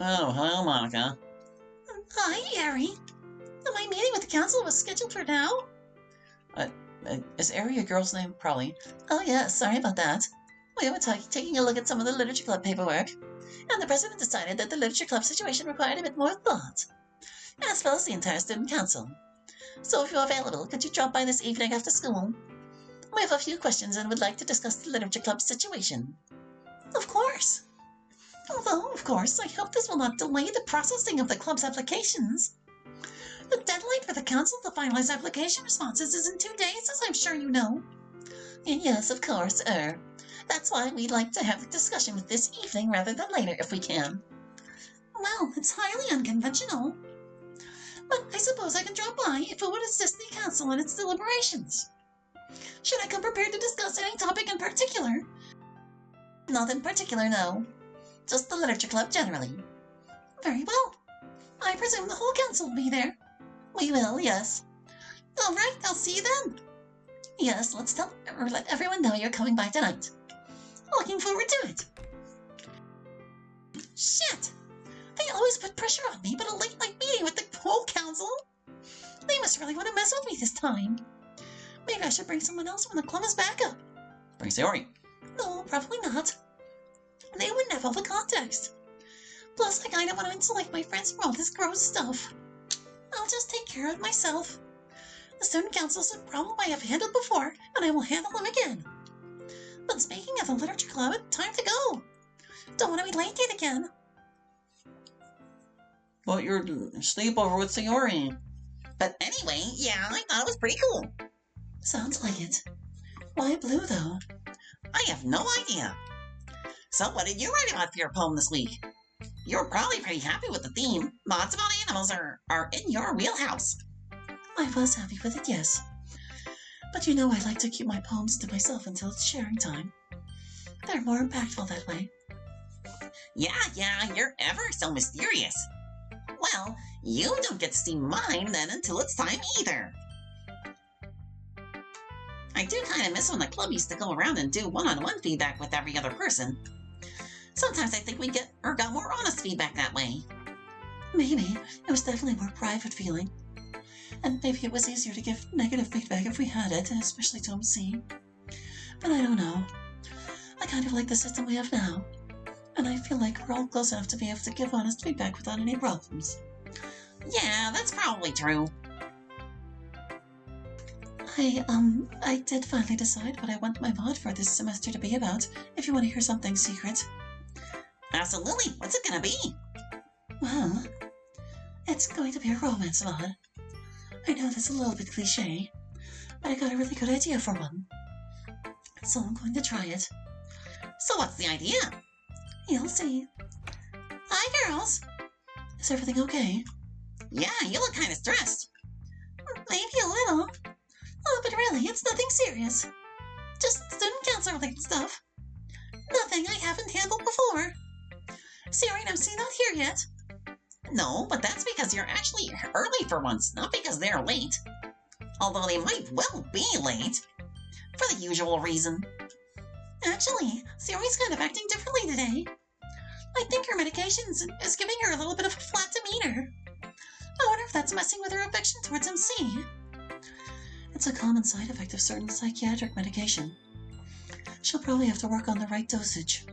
Oh, hello, Monica. Hi, Ari. My meeting with the council was scheduled for now. Is Ari a girl's name? Probably. Oh, yeah, sorry about that. We were taking a look at some of the Literature Club paperwork, and the president decided that the Literature Club situation required a bit more thought, as well as the entire student council. So if you're available, could you drop by this evening after school? We have a few questions and would like to discuss the Literature Club situation. Of course. Although, of course, I hope this will not delay the processing of the club's applications. The deadline for the council to finalize application responses is in 2 days, as I'm sure you know. Yes, of course, That's why we'd like to have the discussion with this evening rather than later, if we can. Well, it's highly unconventional. But I suppose I can drop by if it would assist the council in its deliberations. Should I come prepared to discuss any topic in particular? Not in particular, no. Just the Literature Club generally. Very well. I presume the whole council will be there. We will, yes. All right, I'll see you then. Yes, let everyone know you're coming by tonight. Looking forward to it. Shit! They always put pressure on me, but a late-night meeting with the whole council? They must really want to mess with me this time. Maybe I should bring someone else when the club is back up. Bring Sayori. No, probably not. They wouldn't have all the context. Plus, I kinda want to insulate my friends from all this gross stuff. I'll just take care of myself. The student council's a problem I have handled before, and I will handle them again. But speaking of the Literature Club, time to go. Don't want to be late yet again. Well, your sleepover with Sayori. But anyway, yeah, I thought it was pretty cool. Sounds like it. Why blue, though? I have no idea. So what did you write about for your poem this week? You're probably pretty happy with the theme. Lots about animals are in your wheelhouse. I was happy with it, yes. But you know I like to keep my poems to myself until it's sharing time. They're more impactful that way. Yeah, you're ever so mysterious. Well, you don't get to see mine then until it's time either. I do kind of miss when the club used to go around and do one-on-one feedback with every other person. Sometimes I think we got more honest feedback that way. Maybe. It was definitely more private feeling. And maybe it was easier to give negative feedback if we had it, especially to MC. But I don't know. I kind of like the system we have now. And I feel like we're all close enough to be able to give honest feedback without any problems. Yeah, that's probably true. I did finally decide what I want my mod for this semester to be about, if you want to hear something secret. Absolutely. What's it gonna be? Well, it's going to be a romance mod. I know that's a little bit cliche, but I got a really good idea for one. So I'm going to try it. So what's the idea? You'll see. Hi, girls. Is everything okay? Yeah, you look kind of stressed. Maybe a little. Oh, but really, it's nothing serious. Just student council-related stuff. Nothing I haven't handled before. Sayori and MC not here yet. No, but that's because you're actually early for once, not because they're late. Although they might well be late. For the usual reason. Actually, Sayori's kind of acting differently today. I think her medication is giving her a little bit of a flat demeanor. I wonder if that's messing with her affection towards MC. It's a common side effect of certain psychiatric medication. She'll probably have to work on the right dosage.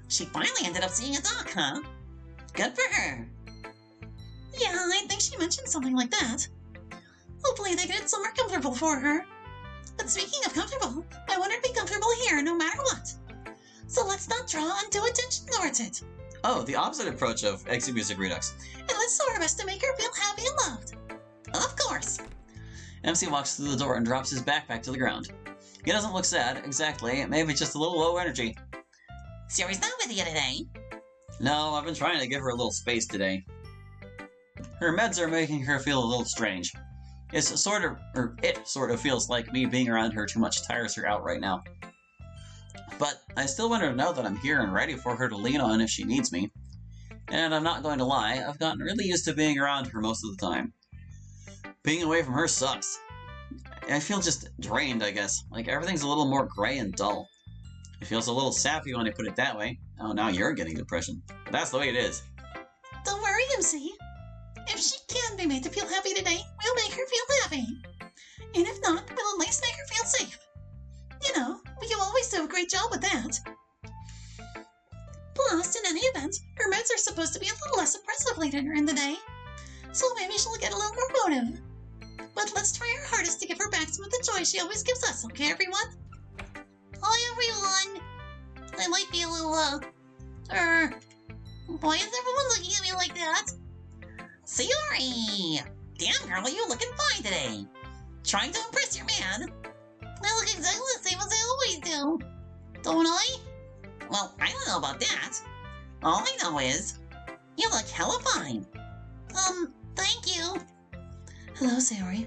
She finally ended up seeing a doc, huh? Good for her. Yeah, I think she mentioned something like that. Hopefully they get it somewhere comfortable for her. But speaking of comfortable, I want her to be comfortable here no matter what. So let's not draw undue attention towards it. Oh, the opposite approach of exit music redux. And let's do our best to make her feel happy and loved. Of course. MC walks through the door and drops his backpack to the ground. He doesn't look sad, exactly, maybe just a little low energy. Sayori's not with you today. No, I've been trying to give her a little space today. Her meds are making her feel a little strange. It sort of feels like me being around her too much tires her out right now. But I still want her to know that I'm here and ready for her to lean on if she needs me. And I'm not going to lie, I've gotten really used to being around her most of the time. Being away from her sucks. I feel just drained, I guess. Like everything's a little more gray and dull. It feels a little sappy when I put it that way. Oh, now you're getting depression. But that's the way it is. MC. If she can be made to feel happy today, we'll make her feel happy. And if not, we'll at least make her feel safe. You know, you always do a great job with that. Plus, in any event, her meds are supposed to be a little less oppressive later in the day. So maybe she'll get a little more motive. But let's try our hardest to give her back some of the joy she always gives us, okay, everyone? Hi, everyone! I might be a little, why is everyone looking at me like that? Sayori! Damn, girl, you're looking fine today. Trying to impress your man. I look exactly the same as I always do. Don't I? Well, I don't know about that. All I know is, you look hella fine. Thank you. Hello, Sayori.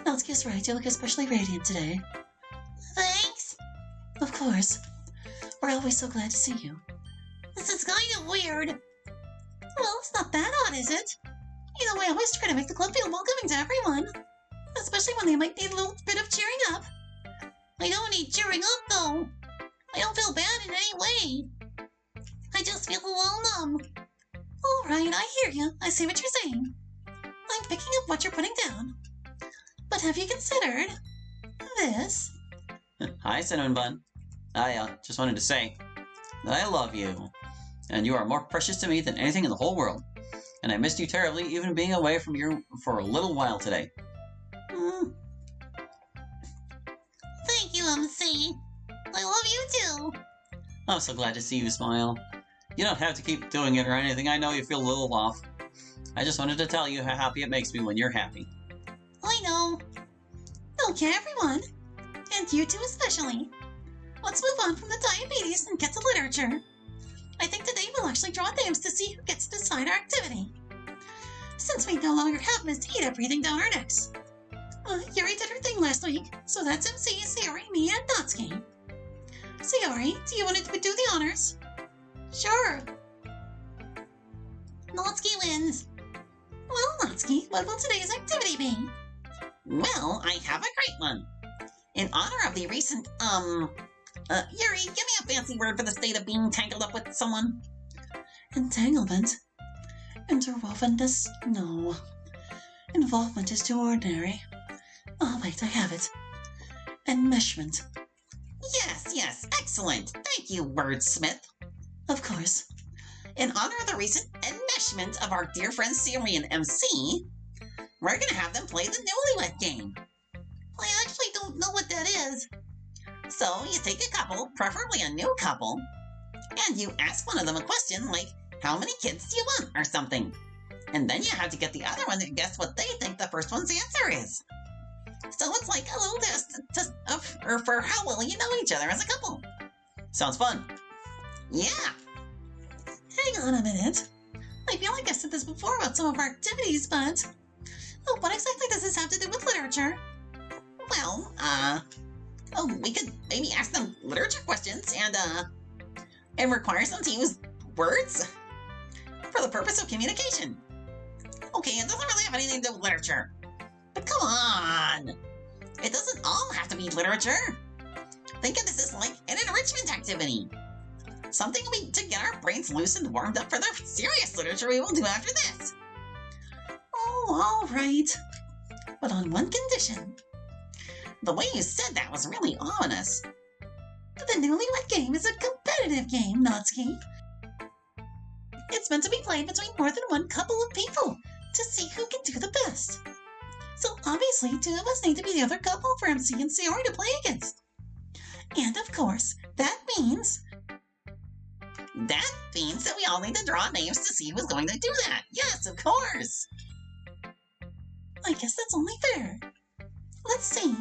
Natsuki's right, you look especially radiant today. Thanks. Of course. We're always so glad to see you. This is kind of weird. Well, it's not that odd, is it? You know, I always try to make the club feel welcoming to everyone. Especially when they might need a little bit of cheering up. I don't need cheering up, though. I don't feel bad in any way. I just feel a little numb. All right, I hear you. I see what you're saying. I'm picking up what you're putting down. But have you considered this? Hi, Cinnamon Bun. I just wanted to say that I love you, and you are more precious to me than anything in the whole world. And I missed you terribly, even being away from you for a little while today. Thank you, MC. I love you too. I'm so glad to see you smile. You don't have to keep doing it or anything. I know you feel a little off. I just wanted to tell you how happy it makes me when you're happy. I know. Okay, everyone. And you two especially. Let's move on from the diabetes and get to literature. I think today we'll actually draw names to see who gets to decide our activity. Since we no longer have Miss Ida breathing down our necks. Yuri did her thing last week, so that's MC, Sayori, me, and Natsuki. Sayori, do you want to do the honors? Sure. Natsuki wins. Well, Natsuki, what will today's activity be? Well, I have a great one. In honor of the recent, Yuri, give me a fancy word for the state of being tangled up with someone. Entanglement? Interwovenness? No. Involvement is too ordinary. Oh, wait, I have it. Enmeshment. Yes, excellent. Thank you, wordsmith. Of course. In honor of the recent enmeshment of our dear friends Sayori and MC, we're going to have them play the Newlywed Game. I actually don't know what that is. So you take a couple, preferably a new couple, and you ask one of them a question like, how many kids do you want, or something. And then you have to get the other one to guess what they think the first one's answer is. So it's like a little test for how well you know each other as a couple. Sounds fun. Yeah. Hang on a minute. I feel like I've said this before about some of our activities, but... what exactly does this have to do with literature? Well, we could maybe ask them literature questions and require them to use words for the purpose of communication. Okay, it doesn't really have anything to do with literature. But come on! It doesn't all have to be literature. Think of this as like an enrichment activity. Something to get our brains loose and warmed up for the serious literature we will do after this. Oh, all right. But on one condition. The way you said that was really ominous. The Newlywed Game is a competitive game, Natsuki. It's meant to be played between more than one couple of people to see who can do the best. So obviously, two of us need to be the other couple for MC and Sayori to play against. And of course, that means that we all need to draw names to see who's going to do that. Yes, of course. I guess that's only fair. Let's see.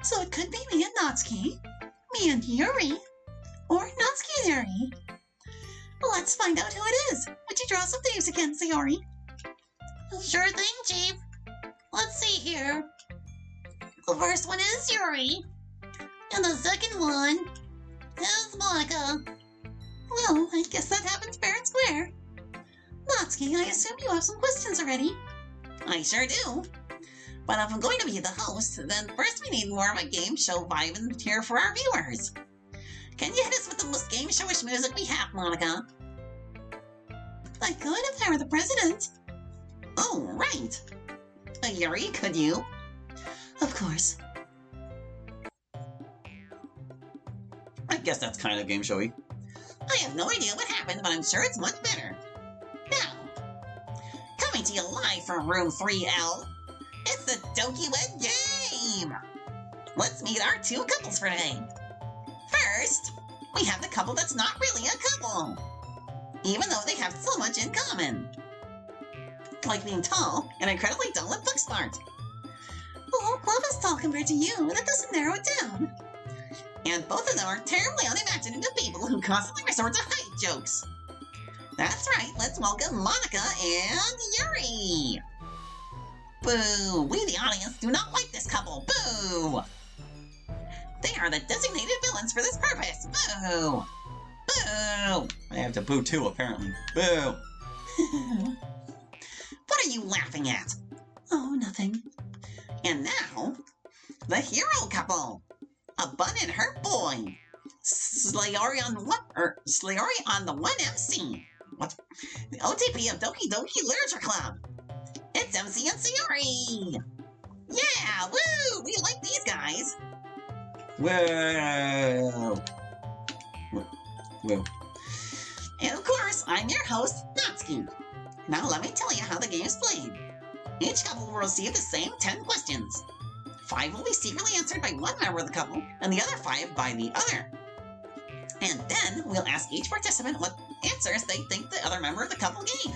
So it could be me and Natsuki, me and Yuri, or Natsuki and Yuri. Let's find out who it is. Would you draw some names again, Sayori? Sure thing, Chief. Let's see here. The first one is Yuri, and the second one is Monica. Well, I guess that happens fair and square. Natsuki, I assume you have some questions already. I sure do. But if I'm going to be the host, then first we need more of a game show vibe in here for our viewers. Can you hit us with the most game showish music we have, Monica? I could if I were the president. Oh, right. Yuri, could you? Of course. I guess that's kind of game showy. I have no idea what happened, but I'm sure it's much better. Now, coming to you live from room 3L, it's the Doki Wed Game! Let's meet our two couples for today. First, we have the couple that's not really a couple, even though they have so much in common. Like being tall and incredibly dull at book smart. Oh, Love is tall compared to you. That doesn't narrow it down. And both of them are terribly unimaginative people who constantly resort to height jokes. That's right, let's welcome Monica and Yuri! Boo! We, the audience, do not like this couple. Boo! They are the designated villains for this purpose. Boo! Boo! I have to boo too, apparently. Boo! What are you laughing at? Oh, nothing. And now, the hero couple. A bun and her boy. Slayori on the one MC. What? The OTP of Doki Doki Literature Club. It's MC and Sayori. Yeah, woo! We like these guys. Whoa! Whoa. And of course, I'm your host, Natsuki. Now let me tell you how the game is played. Each couple will receive the same 10 questions. 5 will be secretly answered by one member of the couple, and the other 5 by the other. And then we'll ask each participant what answers they think the other member of the couple gave.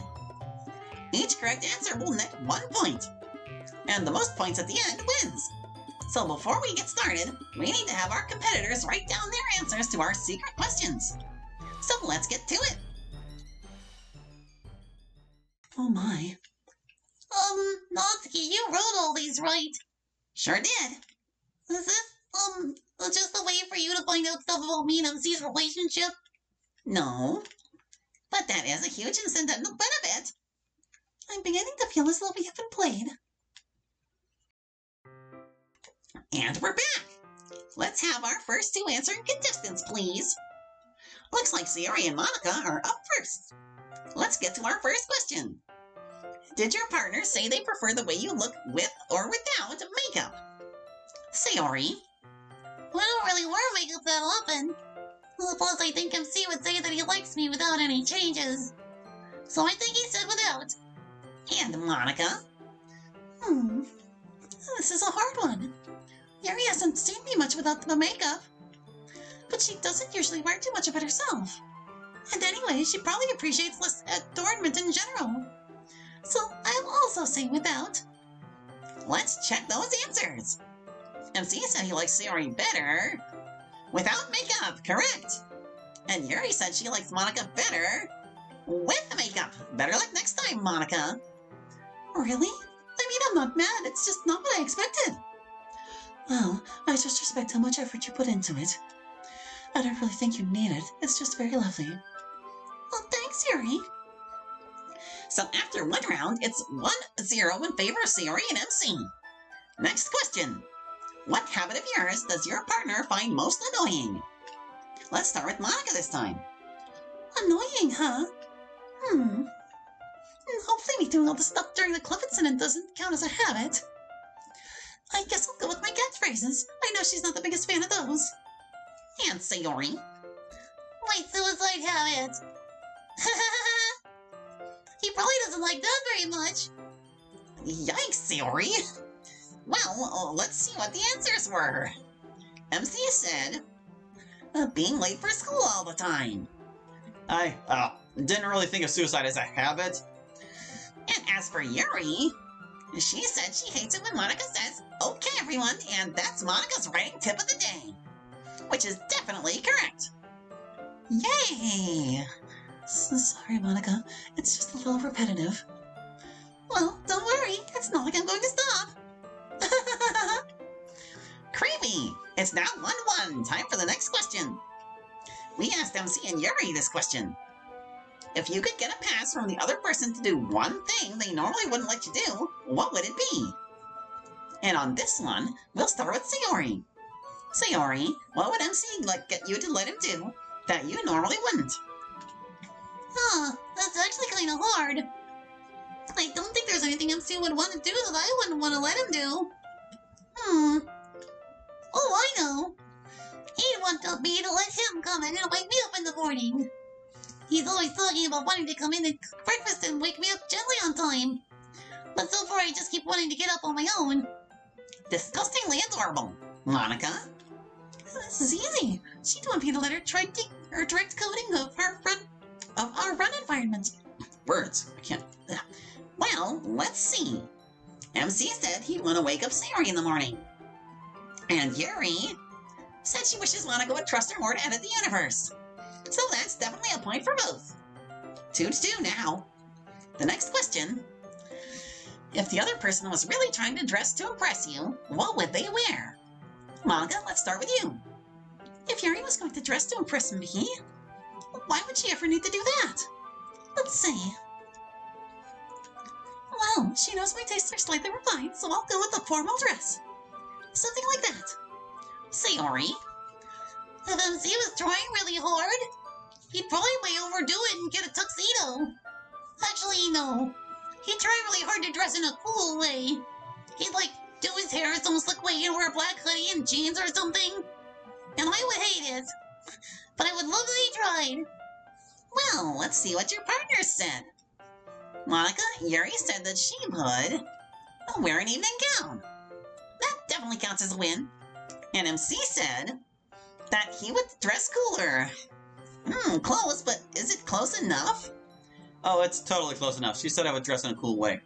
Each correct answer will net 1 point, and the most points at the end wins. So before we get started, we need to have our competitors write down their answers to our secret questions. So let's get to it. Oh my. Natsuki, you wrote all these right. Sure did. Is this, just a way for you to find out stuff about me and MC's relationship? No. But that is a huge incidental benefit. I'm beginning to feel as though we haven't played. And we're back. Let's have our first 2 answering contestants, please. Looks like Sayori and Monica are up first. Let's get to our first question. Did your partner say they prefer the way you look with or without makeup? Sayori. I don't really wear makeup that often. Plus, I think MC would say that he likes me without any changes. So I think he said without. And Monica. This is a hard one. Yuri hasn't seen me much without the makeup. But she doesn't usually wear too much of it herself. And anyway, she probably appreciates less adornment in general. So I'll also say without. Let's check those answers. MC said he likes Sayori better without makeup, correct. And Yuri said she likes Monica better with makeup. Better luck next time, Monica. Really? I mean, I'm not mad. It's just not what I expected. Well, I just respect how much effort you put into it. I don't really think you need it. It's just very lovely. Well, thanks, Yuri. So after one round, it's 1-0 in favor of Sayori and MC. Next question. What habit of yours does your partner find most annoying? Let's start with Monica this time. Annoying, huh? Hopefully me doing all the stuff during the cliff incident doesn't count as a habit. I guess I'll go with my catchphrases. I know she's not the biggest fan of those. And Sayori. My suicide habit. He probably doesn't like that very much. Yikes, Sayori. Well, let's see what the answers were. MC said, being late for school all the time. I didn't really think of suicide as a habit. And as for Yuri, she said she hates it when Monica says, okay, everyone, and that's Monica's writing tip of the day. Which is definitely correct. Yay! Sorry, Monica. It's just a little repetitive. Well, don't worry. It's not like I'm going to stop. Creepy! It's now 1-1. Time for the next question. We asked MC and Yuri this question. If you could get a pass from the other person to do one thing they normally wouldn't let you do, what would it be? And on this one, we'll start with Sayori. Sayori, what would MC get you to let him do that you normally wouldn't? That's actually kind of hard. I don't think there's anything MC would want to do that I wouldn't want to let him do. Oh, I know. He'd want me to let him come in and wake me up in the morning. He's always talking about wanting to come in and cook breakfast and wake me up gently on time. But so far I just keep wanting to get up on my own. Disgustingly adorable. Monica? This is easy. She'd want me to let her try direct coding of our run environment. Words. I can't. Well, let's see. MC said he'd want to wake up Sayori in the morning. And Yuri said she wishes Monica would trust her more to edit the universe. So that's definitely a point for both. 2-2 now. The next question. If the other person was really trying to dress to impress you, what would they wear? Monica, let's start with you. If Yuri was going to dress to impress me, why would she ever need to do that? Let's see. Well, she knows my tastes are slightly refined, so I'll go with a formal dress. Something like that. Sayori? If MC was trying really hard, he'd probably way overdo it and get a tuxedo. Actually, no. He'd try really hard to dress in a cool way. He'd, do his hair some slick way and wear a black hoodie and jeans or something. And I would hate it. But I would love that he tried. Well, let's see what your partner said. Monica, Yuri said that she would wear an evening gown. That definitely counts as a win. And MC said that he would dress cooler. Close, but is it close enough? Oh, it's totally close enough. She said I would dress in a cool way.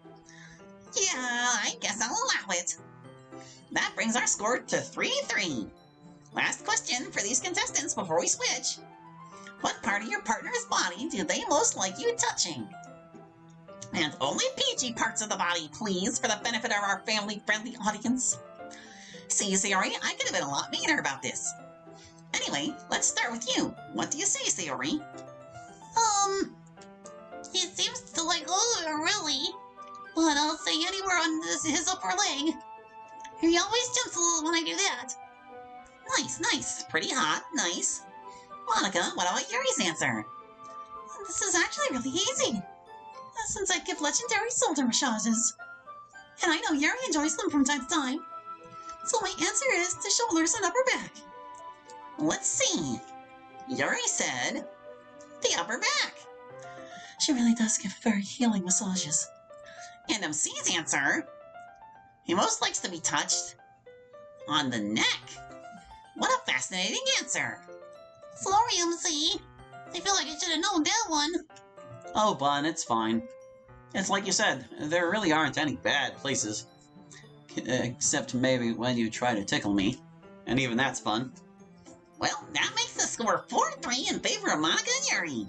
Yeah, I guess I'll allow it. That brings our score to 3-3. Last question for these contestants before we switch. What part of your partner's body do they most like you touching? And only PG parts of the body, please, for the benefit of our family-friendly audience. See, Sayori, I could have been a lot meaner about this. Anyway, let's start with you. What do you say, Sayori? He seems to like all of it, really. But I'll say anywhere on his upper leg. He always jumps a little when I do that. Nice. Pretty hot. Nice. Monica, what about Yuri's answer? This is actually really easy. Since I give legendary shoulder massages. And I know Yuri enjoys them from time to time. So my answer is the shoulders and upper back. Let's see. Yuri said the upper back. She really does give very healing massages. And MC's answer, he most likes to be touched on the neck. What a fascinating answer. Sorry, MC. I feel like I should have known that one. Oh, Bun, it's fine. It's like you said, there really aren't any bad places. Except maybe when you try to tickle me. And even that's fun. Well, that makes the score 4-3 in favor of Monica and Yuri.